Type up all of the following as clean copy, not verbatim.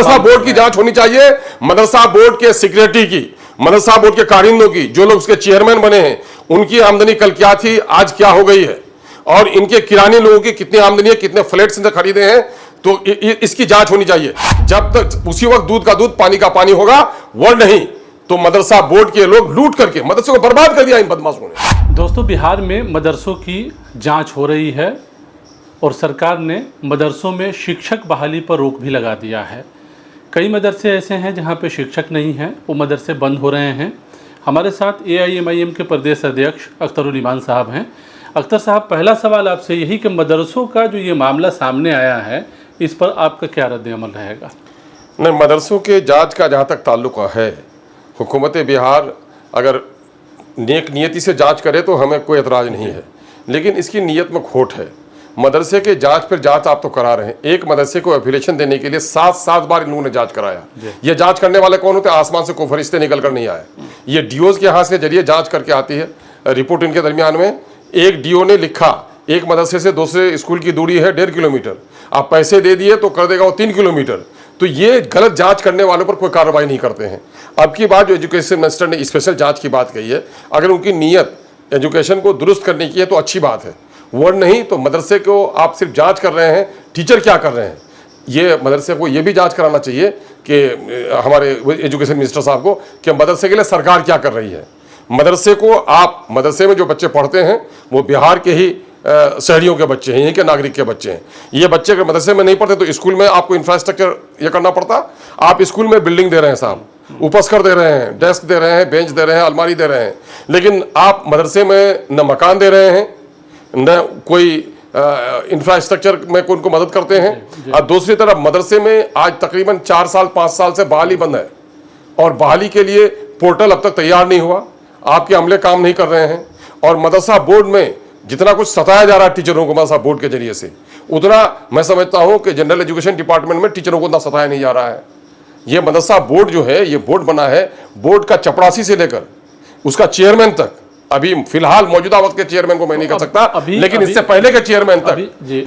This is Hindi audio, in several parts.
मदरसा बोर्ड की जांच होनी चाहिए, मदरसा बोर्ड के सिक्योरिटी की, मदरसा बोर्ड के कारिंदों की, जो लोग उसके चेयरमैन बने हैं उनकी आमदनी कल क्या थी, आज क्या हो गई है, और इनके किराने लोगों की कितनी आमदनी है, कितने फ्लैट्स इनसे खरीदे हैं, तो इसकी जांच होनी चाहिए। जब तक उसी वक्त दूध का दूध पानी का पानी होगा, वो नहीं तो मदरसा बोर्ड के लोग लूट करके मदरसे को बर्बाद कर दिया इन बदमाशों ने। दोस्तों, बिहार में मदरसों की जांच हो रही है और सरकार ने मदरसों में शिक्षक बहाली पर रोक भी लगा दिया है। कई मदरसे ऐसे हैं जहां पे शिक्षक नहीं हैं, वो मदरसे बंद हो रहे हैं। हमारे साथ AIMIM के प्रदेश अध्यक्ष अख्तरुल ईमान साहब हैं। अख्तर साहब, पहला सवाल आपसे यही कि मदरसों का जो ये मामला सामने आया है, इस पर आपका क्या रद्द-ए-अमल रहेगा? नहीं, मदरसों के जांच का जहाँ तक ताल्लुक है, हुकूमत बिहार अगर नेक नियति से जांच करे तो हमें कोई एतराज़ नहीं है, लेकिन इसकी नीयत में खोट है। मदरसे के जांच पर जांच आप तो करा रहे हैं, एक मदरसे को एफिलिएशन देने के लिए 7 बार इन लोगों ने जांच कराया। ये जांच करने वाले कौन होते हैं? आसमान से कोई फरिश्ते निकल कर नहीं आए, ये DOs के यहाँ से जरिए जाँच करके आती है। रिपोर्ट इनके दरमियान में एक DO ने लिखा, एक मदरसे से दूसरे स्कूल की दूरी है 1.5 किलोमीटर, आप पैसे दे दिए तो कर देगा वो 3 किलोमीटर। तो ये गलत जांच करने वालों पर कोई कार्रवाई नहीं करते हैं। अब की बात जो एजुकेशन मिनिस्टर ने स्पेशल जांच की बात कही है, अगर उनकी नीयत एजुकेशन को दुरुस्त करने की है तो अच्छी बात है, वो नहीं तो मदरसे को आप सिर्फ जांच कर रहे हैं, टीचर क्या कर रहे हैं, ये मदरसे को ये भी जांच कराना चाहिए कि हमारे एजुकेशन मिनिस्टर साहब को, कि मदरसे के लिए सरकार क्या कर रही है। मदरसे को आप, मदरसे में जो बच्चे पढ़ते हैं वो बिहार के ही शहरियों के बच्चे हैं, यहीं के नागरिक के बच्चे हैं। ये बच्चे अगर मदरसे में नहीं पढ़ते तो स्कूल में आपको इंफ्रास्ट्रक्चर ये करना पड़ता। आप स्कूल में बिल्डिंग दे रहे हैं साहब, उपस्कर दे रहे हैं, डेस्क दे रहे हैं, बेंच दे रहे हैं, अलमारी दे रहे हैं, लेकिन आप मदरसे में न मकान दे रहे हैं, न कोई इंफ्रास्ट्रक्चर में उनको मदद करते हैं। और दूसरी तरफ मदरसे में आज तकरीबन 4 साल 5 साल से बहाली बंद है, और बहाली के लिए पोर्टल अब तक तैयार नहीं हुआ, आपके अमले काम नहीं कर रहे हैं। और मदरसा बोर्ड में जितना कुछ सताया जा रहा है टीचरों को मदरसा बोर्ड के जरिए से, उतना मैं समझता हूं कि जनरल एजुकेशन डिपार्टमेंट में टीचरों को उतना सताया नहीं जा रहा है। ये मदरसा बोर्ड जो है, ये बोर्ड बना है, बोर्ड का चपरासी से लेकर उसका चेयरमैन तक, अभी फिलहाल मौजूदा वक्त के चेयरमैन को मैं नहीं कर सकता, लेकिन इससे पहले के चेयरमैन तक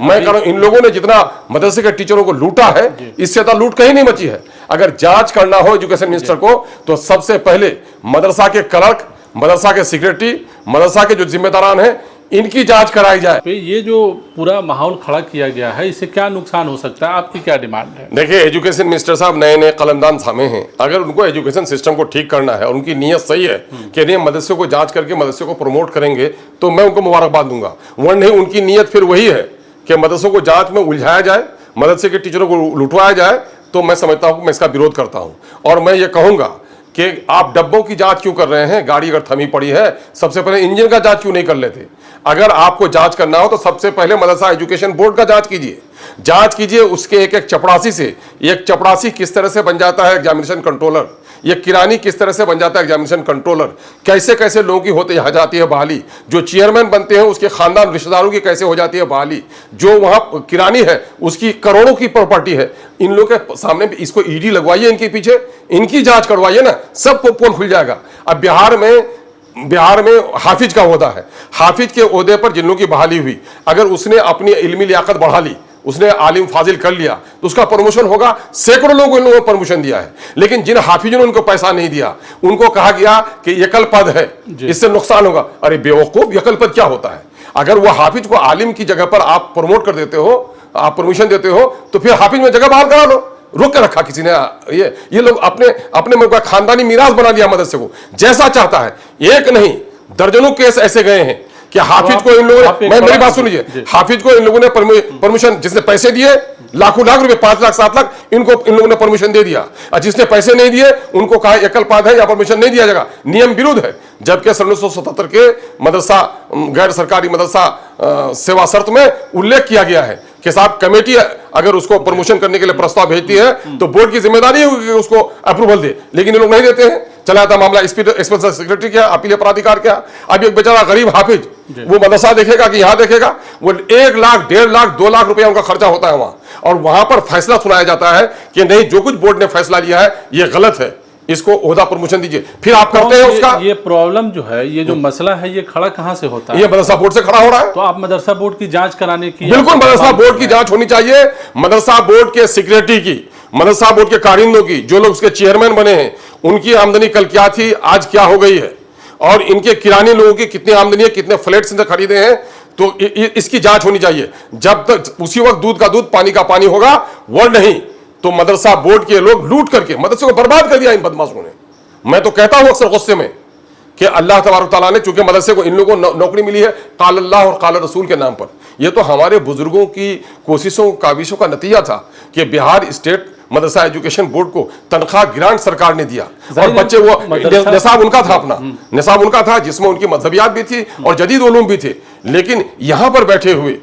मैं कह रहा हूं, इन लोगों ने जितना मदरसे के टीचरों को लूटा है, इससे ज्यादा लूट कहीं नहीं बची है। अगर जांच करना हो एजुकेशन मिनिस्टर को तो सबसे पहले मदरसा के क्लर्क, मदरसा के सेक्रेटरी, मदरसा के जो जिम्मेदारान हैं, इनकी जांच कराई जाए। ये जो पूरा माहौल खड़ा किया गया है, इससे क्या नुकसान हो सकता है? आपकी क्या डिमांड है? देखिए, एजुकेशन मिनिस्टर साहब नए नए कलमदान थामे हैं, अगर उनको एजुकेशन सिस्टम को ठीक करना है और उनकी नीयत सही है कि नहीं मदरसे को जांच करके मदरसे को प्रमोट करेंगे, तो मैं उनको मुबारकबाद दूंगा। वो नहीं, उनकी नीयत फिर वही है कि मदरसों को जांच में उलझाया जाए, मदरसे के टीचरों को लुटवाया जाए, तो मैं समझता हूँ, मैं इसका विरोध करता हूँ। और मैं ये कहूँगा कि आप डब्बों की जांच क्यों कर रहे हैं? गाड़ी अगर थमी पड़ी है, सबसे पहले इंजन का जांच क्यों नहीं कर लेते? अगर आपको जांच करना हो तो सबसे पहले मदरसा एजुकेशन बोर्ड का जांच कीजिए, जांच कीजिए उसके एक एक चपरासी से। एक चपरासी किस तरह से बन जाता है एग्जामिनेशन कंट्रोलर, ये किरानी किस तरह से बन जाता है एग्जामिनेशन कंट्रोलर, कैसे कैसे लोगों की होते यहाँ जाती है बहाली, जो चेयरमैन बनते हैं उसके खानदान रिश्तेदारों की कैसे हो जाती है बहाली, जो वहाँ किरानी है उसकी करोड़ों की प्रॉपर्टी है। इन लोगों के सामने इसको ED लगवाइए, इनके पीछे इनकी जांच करवाइए ना, सब पोल खुल जाएगा। अब बिहार में हाफिज का ओहदा है, हाफिज के ओहदे पर जिन लोगों की बहाली हुई, अगर उसने अपनी इल्मी लियाकत बढ़ा ली, उसने आलिम फाजिल कर लिया, तो उसका प्रमोशन होगा। सैकड़ों लोगों को इन लोगों को प्रमोशन दिया है, लेकिन जिन हाफिजों ने उनको पैसा नहीं दिया, उनको कहा गया कि यकल पद है, इससे नुकसान होगा। अरे बेवकूफ, यकल पद क्या होता है? अगर वो हाफिज को आलिम की जगह पर आप प्रमोट कर देते हो, आप परमिशन देते हो, तो फिर हाफिज में जगह बहाल करा लो। रोक के रखा किसी ने? ये लोग अपने में खानदानी मीरास बना लिया मदरसे को, जैसा चाहता है। एक नहीं, दर्जनों केस ऐसे गए हैं कि हाफिज को इन लोगों ने, मेरी बात सुनिए, हाफिज को इन लोगों ने परमिशन, जिसने पैसे दिए लाखों लाख रुपए, 5 लाख 7 लाख, इनको इन लोगों ने परमिशन दे दिया, और जिसने पैसे नहीं दिए उनको कहा एकलपाद है या परमिशन नहीं दिया जाएगा, नियम विरुद्ध है। जबकि 1977 के मदरसा गैर सरकारी मदरसा सेवा शर्त में उल्लेख किया गया है कि साहब कमेटी अगर उसको प्रमोशन करने के लिए प्रस्ताव भेजती है तो बोर्ड की जिम्मेदारी होगी कि उसको अप्रूवल दे, लेकिन ये लोग नहीं देते हैं। चला था मामला स्पेशल सेक्रेटरी क्या, अपील अपराधिकार क्या। अब एक बेचारा गरीब हाफिज वो मदरसा देखेगा कि यहाँ देखेगा, वो 1 लाख 1.5 लाख 2 लाख रुपया उनका खर्चा होता है वहां, और वहां पर फैसला सुनाया जाता है कि नहीं, जो कुछ बोर्ड ने फैसला लिया है ये गलत है, इसको ओहदा प्रमोशन दीजिए। फिर आप करते हैं उसका। ये प्रॉब्लम जो है, ये जो मसला है, ये खड़ा कहां से होता है? ये मदरसा बोर्ड से खड़ा हो रहा है। तो आप मदरसा बोर्ड की जांच कराने की, बिल्कुल मदरसा बोर्ड की जांच होनी चाहिए, मदरसा बोर्ड के सिक्योरिटी की, मदरसा बोर्ड के कारिंदों की, जो लोग उसके चेयरमैन बने हैं, उनकी आमदनी कल क्या थी, आज क्या हो गई है, और इनके किरानी लोगों की कितनी आमदनी है, कितने फ्लैट्स इनसे खरीदे हैं, तो इसकी जांच होनी चाहिए। जब तक उसी वक्त दूध का दूध पानी का पानी होगा, वो नहीं तो मदरसा बोर्ड के लोग लूट करके मदरसे को बर्बाद कर दिया इन बदमाशों ने। मैं तो कहता हूं अक्सर गुस्से में कि अल्लाह तबारक तआला ने, चूंकि मदरसे को इन लोगों को नौकरी मिली है काल अल्लाह और काल रसूल के नाम पर, यह तो हमारे बुजुर्गों की कोशिशों काविशों का नतीजा था कि बिहार स्टेट मदरसा एजुकेशन बोर्ड को तनख्वाह ग्रांट सरकार ने दिया, और बच्चे वो निसाब उनका था, अपना निसाब उनका था, जिसमें उनकी मजहबियात भी थी और जदीद उलूम भी थे। लेकिन यहां पर बैठे हुए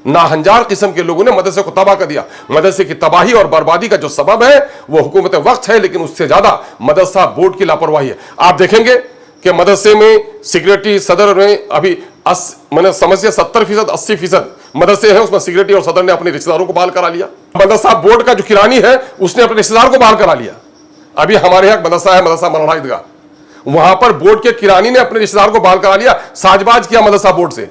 नाहंजार किस्म के लोगों ने मदरसे को तबाह कर दिया। मदरसे की तबाही और बर्बादी का जो सबब है वो हुकूमत वक्त है, लेकिन उससे ज्यादा मदरसा बोर्ड की लापरवाही है। आप देखेंगे कि मदरसे में सेक्रेटरी सदर में अभी मैंने समझिए 70% 80% मदरसे हैं, उसमें सेक्रेटरी और सदर ने अपने रिश्तेदारों को बहाल करा लिया। मदरसा बोर्ड का जो किरानी है उसने अपने रिश्तेदार को बहाल करा लिया। अभी हमारे यहाँ मदरसा है, मदरसा मरहड़ा ईदगाह, वहां पर बोर्ड के किरानी ने अपने रिश्तेदार को बहाल करा लिया, साजबाज किया मदरसा बोर्ड से,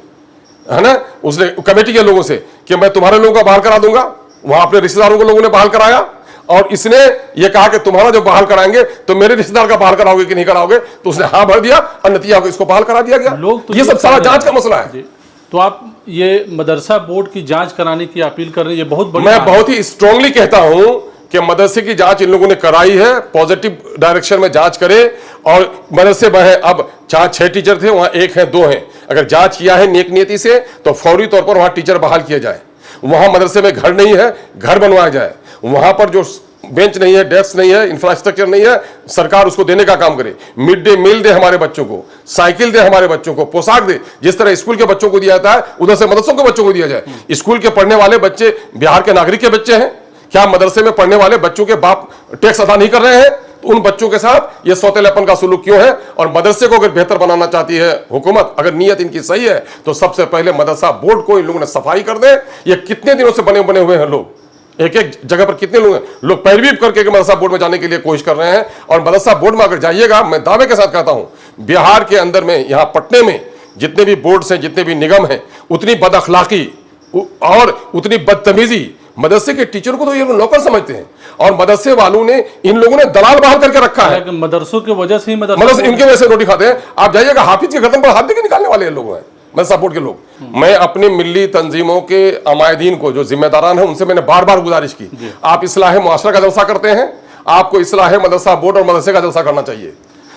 है ना, उसने कमेटी के लोगों से कि मैं तुम्हारे लोगों को बहाल करा दूंगा। वहां अपने रिश्तेदारों को लोगों ने बहाल कराया, और इसने ये कहा कि तुम्हारा जो बहाल कराएंगे तो मेरे रिश्तेदार का बहाल कराओगे कि नहीं कराओगे, तो उसने हाँ भर दिया और नतीजा को इसको बहाल करा दिया गया। लोग तो ये सब सारा जांच का मसला है। तो आप ये मदरसा बोर्ड की जांच कराने की अपील कर रहे हैं, ये बहुत बड़ी मैं बहुत ही स्ट्रांगली कहता हूं कि मदरसे की जांच इन लोगों ने कराई है, पॉजिटिव डायरेक्शन में जांच करे। और मदरसे में है, अब जहां 6 टीचर थे वहां 1 है, 2 हैं, अगर जांच किया है नेक नियति से तो फौरी तौर पर वहां टीचर बहाल किया जाए। वहां मदरसे में घर नहीं है, घर बनवाया जाए। वहां पर जो बेंच नहीं है, डेस्क नहीं है, इंफ्रास्ट्रक्चर नहीं है, सरकार उसको देने का काम करे। मिड डे मील दे हमारे बच्चों को, साइकिल दे हमारे बच्चों को, पोशाक दे, जिस तरह स्कूल के बच्चों को दिया जाता है उधर से मदरसों के बच्चों को दिया जाए। स्कूल के पढ़ने वाले बच्चे बिहार के नागरिक के बच्चे हैं, क्या मदरसे में पढ़ने वाले बच्चों के बाप टैक्स अदा नहीं कर रहे हैं? तो उन बच्चों के साथ ये सौतेलापन का सुलूक क्यों है? और मदरसे को अगर बेहतर बनाना चाहती है हुकूमत, अगर नीयत इनकी सही है, तो सबसे पहले मदरसा बोर्ड को इन लोगों ने सफाई कर दे। ये कितने दिनों से बने हुए हैं लोग, एक एक जगह पर कितने लोग हैं, लोग पैरवी करके मदरसा बोर्ड में जाने के लिए कोशिश कर रहे हैं। और मदरसा बोर्ड में अगर जाइएगा, मैं दावे के साथ कहता हूं बिहार के अंदर में, यहां पटने में जितने भी बोर्ड्स हैं, जितने भी निगम हैं, उतनी बदअखलाकी और उतनी बदतमीजी मदरसे के टीचर को तो ये नौकर समझते हैं, और मदरसे वालों ने इन लोगों ने दलाल बहाल करके रखा है। मदरसों की वजह से ही मदरसे इनके वजह से रोटी खाते हैं। आप जाइएगा, हाफिज के गर्दन पर हाथ देके निकालने वाले लोग हैं मदरसा बोर्ड के लोग। मैं अपनी मिली तंजीमों के अमायदीन को, जो जिम्मेदारान हैं, उनसे मैंने बार बार गुजारिश की, आप इस्लाह मुआशरा का जलसा करते हैं, आपको इस्लाह मदरसा बोर्ड और मदरसे का जलसा करना चाहिए।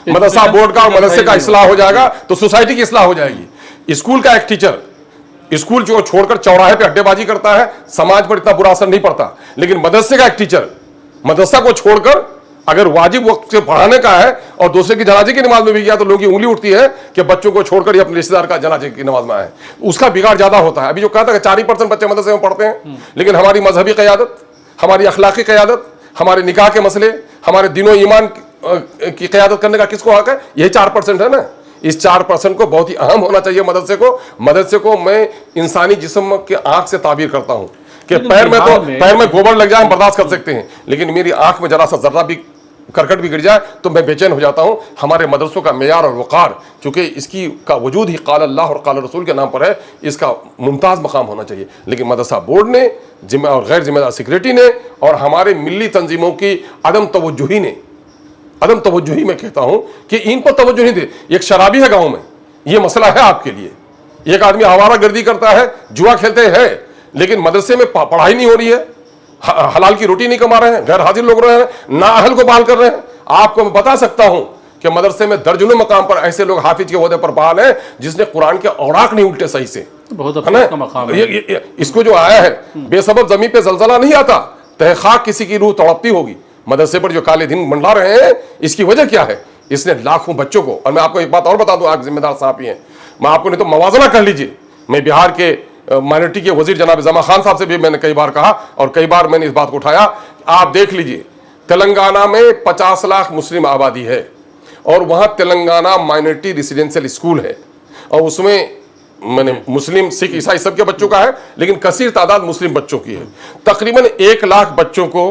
मदरसा बोर्ड का और मदरसे का इस्लाह हो जाएगा तो सोसाइटी की इस्लाह हो जाएगी। स्कूल का एक टीचर स्कूल जो छोड़कर चौराहे पे अड्डेबाजी करता है, समाज पर इतना बुरा असर नहीं पड़ता, लेकिन मदरसे का एक टीचर मदरसा को छोड़कर अगर वाजिब वक्त से पढ़ाने का है और दूसरे की जनाजे की नमाज में भी गया, तो लोगों की उंगली उठती है कि बच्चों को छोड़कर ये अपने रिश्तेदार का जनाजे की नमाज में आए, उसका बिगाड़ ज्यादा होता है। अभी जो कहता है 4% बच्चे मदरसे में पढ़ते हैं, लेकिन हमारी मजहबी क़यादत, हमारी अखलाकी क़यादत, हमारे निकाह के मसले, हमारे दिनो ईमान की क़यादत करने का किसको हक है? यही 4% है ना। इस 4% को बहुत ही अहम होना चाहिए मदरसे को मैं इंसानी जिस्म के आंख से ताबीर करता हूं कि पैर में गोबर लग जाए हम बर्दाश्त कर सकते हैं, लेकिन मेरी आंख में जरा सा जर्रा भी करकट भी गिर जाए तो मैं बेचैन हो जाता हूं। हमारे मदरसों का मेयार और वक़ार, चूंकि इसकी का वजूद ही काल अल्लाह और काल रसूल के नाम पर है, इसका मुमताज़ मकाम होना चाहिए। लेकिन मदरसा बोर्ड ने और गैर जिम्मेदार सेक्रेटरी ने और हमारे मिली तंजीमों की अदम तवज्जुही में कहता हूं कि इन पर तवज्जो नहीं दे। एक शराबी है गांव में, ये मसला है आपके लिए, एक आदमी आवारा गर्दी करता है, जुआ खेलते हैं, लेकिन मदरसे में पढ़ाई नहीं हो रही है, हलाल की रोटी नहीं कमा रहे हैं, गैर हाजिर लोग रहे हैं, ना अहल को बहाल कर रहे हैं। आपको मैं बता सकता हूं कि मदरसे में दर्जनों मकाम पर ऐसे लोग हाफिज के ओहदे पर बहाल हैं जिसने कुरान के औराक नहीं उल्टे सही से, बहुत है ना। इसको जो आया है, बेसबब जमीन पे जलजला नहीं आता, तहखाक किसी की रूह तड़पती होगी। मदरसे पर जो काले दिन मंडरा रहे हैं, इसकी वजह क्या है? इसने लाखों बच्चों को, और मैं आपको एक बात और बता दूं, आप जिम्मेदार साहब ही हैं, मैं आपको नहीं तो मवाजना कर लीजिए। मैं बिहार के माइनॉरिटी के वजीर जनाब जमा खान साहब से भी मैंने कई बार कहा और कई बार मैंने इस बात को उठाया, आप देख लीजिए तेलंगाना में 50 लाख मुस्लिम आबादी है और वहां तेलंगाना माइनॉरिटी रेसिडेंशियल स्कूल है, और उसमें मैंने मुस्लिम सिख ईसाई सबके बच्चों का है, लेकिन कसीर तादाद मुस्लिम बच्चों की है। तकरीबन 1 लाख बच्चों को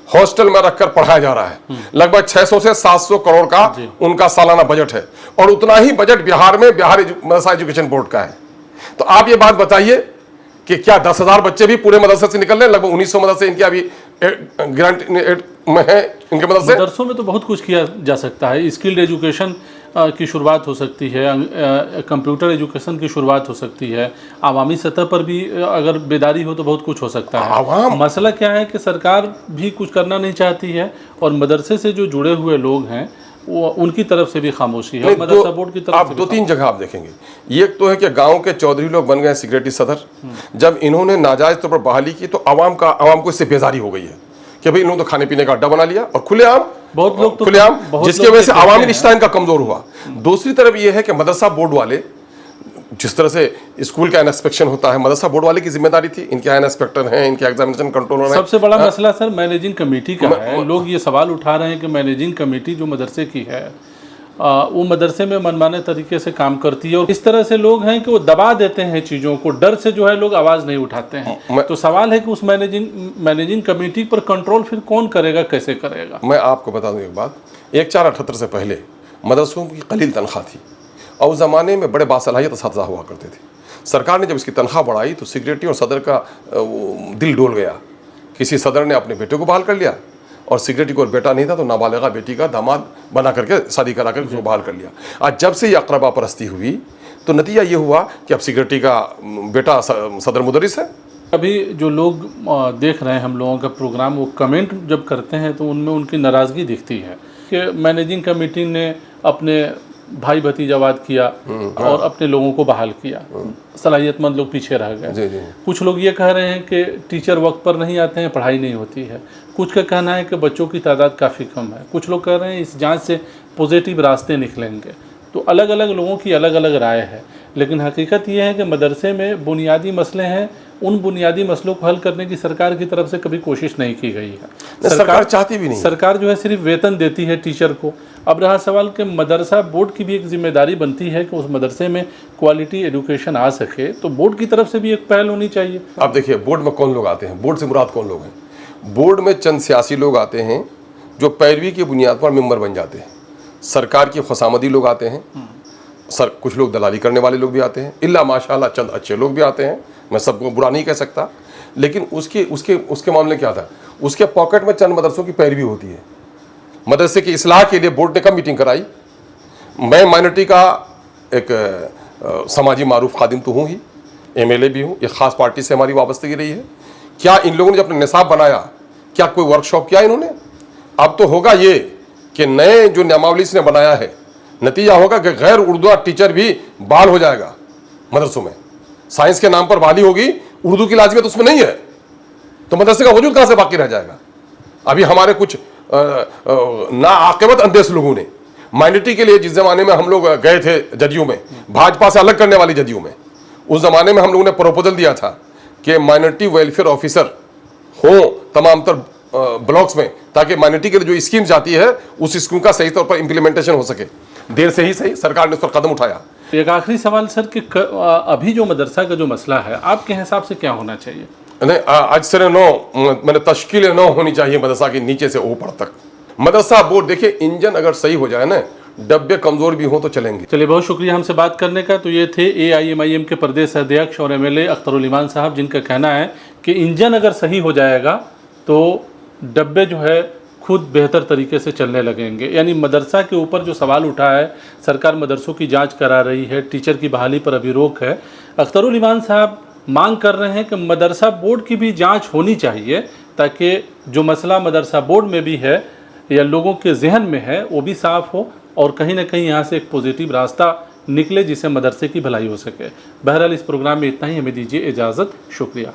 हॉस्टल में रखकर पढ़ाया जा रहा है। लगभग 600 से 700 करोड़ का उनका सालाना बजट है, और उतना ही बजट बिहार में बिहार मदरसा एजुकेशन बोर्ड का है। तो आप ये बात बताइए कि क्या 10,000 बच्चे भी पूरे मदरसे से निकल रहे हैं? लगभग 1900 मदरसे इनके अभी ग्रांट में है इनके मदरसे? मदरसों में तो बहुत कुछ किया जा सकता है। स्किल्ड एजुकेशन की शुरुआत हो सकती है, कंप्यूटर एजुकेशन की शुरुआत हो सकती है, आवामी सतह पर भी अगर बेदारी हो तो बहुत कुछ हो सकता है। मसला क्या है कि सरकार भी कुछ करना नहीं चाहती है और मदरसे से जो जुड़े हुए लोग हैं वो उनकी तरफ से भी खामोशी है, मदरसा बोर्ड की तरफ आप से दो तीन जगह आप देखेंगे। एक तो है कि गांव के चौधरी लोग बन गए सिक्योरिटी सदर। जब इन्होंने नाजायज तौर पर बहाली की तो आवाम को इससे बेजारी हो गई है कि भाई इन्होंने तो खाने पीने का अड्डा बना लिया और खुलेआम, बहुत लोग तो खुलेआम, जिसकी वजह से आवामी रिश्ता इनका कमजोर हुआ। हम्म। दूसरी तरफ यह है कि मदरसा बोर्ड वाले, जिस तरह से स्कूल का इंस्पेक्शन होता है, मदरसा बोर्ड वाले की जिम्मेदारी थी, इनके इंस्पेक्टर हैं, इनके एग्जामिनेशन कंट्रोलर हैं। सबसे बड़ा मसला सर मैनेजिंग कमेटी का है। लोग ये सवाल उठा रहे हैं कि मैनेजिंग कमेटी जो मदरसे की है वो मदरसे में मनमाने तरीके से काम करती है और इस तरह से लोग हैं कि वो दबा देते हैं चीज़ों को, डर से जो है लोग आवाज़ नहीं उठाते हैं। तो सवाल है कि उस मैनेजिंग कमेटी पर कंट्रोल फिर कौन करेगा, कैसे करेगा? मैं आपको बता दूं एक बात, 1478 से पहले मदरसों की कलील तनख्वाह थी और उस ज़माने में बड़े बासलाहियत असातिज़ा हुआ करते थे। सरकार ने जब इसकी तनख्वाह बढ़ाई तो सेक्रेटरी और सदर का दिल डोल गया। किसी सदर ने अपने बेटे को बहाल कर लिया और सेक्रेटरी को बेटा नहीं था तो नाबालिगा बेटी का दामाद बना करके शादी करा कर उसको बहाल कर लिया। आज जब से ये अकरबा परस्ती हुई तो नतीजा ये हुआ कि अब सेक्रेटरी का बेटा सदर मुदरिस है। अभी जो लोग देख रहे हैं हम लोगों का प्रोग्राम, वो कमेंट जब करते हैं तो उनमें उनकी नाराज़गी दिखती है कि मैनेजिंग कमेटी ने अपने भाई भतीजावाद किया और अपने लोगों को बहाल किया, सलाहियतमंद लोग पीछे रह गए। कुछ लोग ये कह रहे हैं कि टीचर वक्त पर नहीं आते हैं, पढ़ाई नहीं होती है। कुछ का कहना है कि बच्चों की तादाद काफ़ी कम है। कुछ लोग कह रहे हैं इस जांच से पॉजिटिव रास्ते निकलेंगे। तो अलग अलग लोगों की अलग अलग राय है, लेकिन हकीकत यह है कि मदरसे में बुनियादी मसले हैं। उन बुनियादी मसलों को हल करने की सरकार की तरफ से कभी कोशिश नहीं की गई है। सरकार चाहती भी नहीं। सरकार जो है सिर्फ वेतन देती है टीचर को। अब रहा सवाल कि मदरसा बोर्ड की भी एक जिम्मेदारी बनती है कि उस मदरसे में क्वालिटी एजुकेशन आ सके, तो बोर्ड की तरफ से भी एक पहल होनी चाहिए। अब देखिए बोर्ड में कौन लोग आते हैं, बोर्ड से मुराद कौन लोग हैं? बोर्ड में चंद सियासी लोग आते हैं जो पैरवी की बुनियाद पर मेंबर बन जाते हैं। सरकार की खुशामदी लोग आते हैं, कुछ लोग दलाली करने वाले लोग भी आते हैं, इल्ला माशाअल्लाह चंद अच्छे लोग भी आते हैं। मैं सबको बुरा नहीं कह सकता, लेकिन उसके मामले क्या था, उसके पॉकेट में चंद मदरसों की पैरवी होती है। मदरसे की इस्लाह के लिए बोर्ड ने कब मीटिंग कराई? मैं माइनॉरिटी का एक समाजी मारूफ खादिम तो हूँ ही, MLA भी हूँ, एक ख़ास पार्टी से हमारी वाबस्तगी रही है। क्या इन लोगों ने जब अपना निसाब बनाया, क्या कोई वर्कशॉप किया इन्होंने? अब तो होगा ये कि नए जो नियमावली ने बनाया है, नतीजा होगा कि गैर उर्दू टीचर भी बहाल हो जाएगा मदरसों में। साइंस के नाम पर बहाली होगी, उर्दू की लाजिमियत उसमें नहीं है, तो मदरसे का वजूद कहाँ से बाकी रह जाएगा? अभी हमारे कुछ नाआकिबत अंदेश लोगों ने माइनॉरिटी के लिए, जिस ज़माने में हम लोग गए थे जदयू में, भाजपा से अलग करने वाली जदयू में, उस ज़माने में हम लोगों ने प्रपोजल दिया था कि माइनॉरिटी वेलफेयर ऑफिसर हो तमाम तर ब्लॉक्स में, ताकि माइनॉरिटी के लिए जो स्कीम जाती है उस स्कीम का सही तौर पर इम्प्लीमेंटेशन हो सके। देर से ही सही सरकार ने उस पर कदम उठाया। एक आखिरी सवाल सर कि अभी जो मदरसा का जो मसला है आपके हिसाब से क्या होना चाहिए? नहीं, आज से मैंने तश्कील 9 होनी चाहिए मदरसा के नीचे से ऊपर तक। मदरसा बोर्ड देखिए, इंजन अगर सही हो जाए ना, डब्बे कमज़ोर भी हों तो चलेंगे। चलिए, बहुत शुक्रिया हमसे बात करने का। तो ये थे AIMIM के प्रदेश अध्यक्ष और MLA अख्तरुल ईमान साहब, जिनका कहना है कि इंजन अगर सही हो जाएगा तो डब्बे जो है खुद बेहतर तरीके से चलने लगेंगे। यानी मदरसा के ऊपर जो सवाल उठा है, सरकार मदरसों की जांच करा रही है, टीचर की बहाली पर अभी रोक है। अख्तरुल ईमान साहब मांग कर रहे हैं कि मदरसा बोर्ड की भी जांच होनी चाहिए, ताकि जो मसला मदरसा बोर्ड में भी है या लोगों के जहन में है वो भी साफ़ हो और कहीं ना कहीं यहाँ से एक पॉजिटिव रास्ता निकले जिससे मदरसे की भलाई हो सके। बहरहाल इस प्रोग्राम में इतना ही, हमें दीजिए इजाज़त। शुक्रिया।